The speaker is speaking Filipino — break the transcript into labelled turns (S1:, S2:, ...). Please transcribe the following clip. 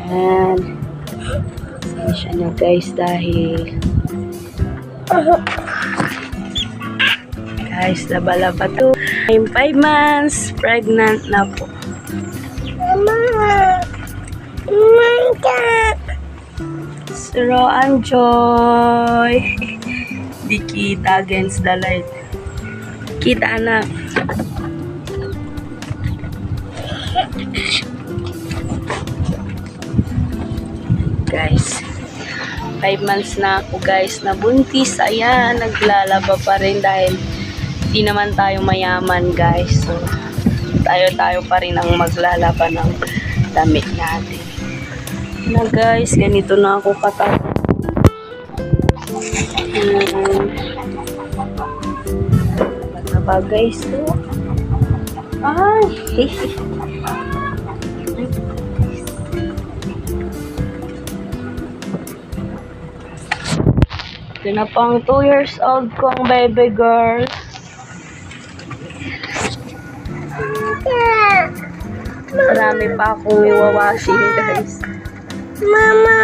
S1: Ayan. Siya na guys dahil guys, laba-laba to. I'm 5 months pregnant na po.
S2: Mama! My God!
S1: Siro and Joy. Di kita against the light. Kita na. Guys, 5 months na ako guys na buntis. Ayan, naglalaba pa rin dahil di naman tayo mayaman guys. So, tayo pa rin ang maglalaba ng damit natin. Na guys, ganito na ako katapos. Mataba guys. So, ay, ito na pang 2 years old kong baby girl. Marami pa akong iwawashing guys.
S2: Mama!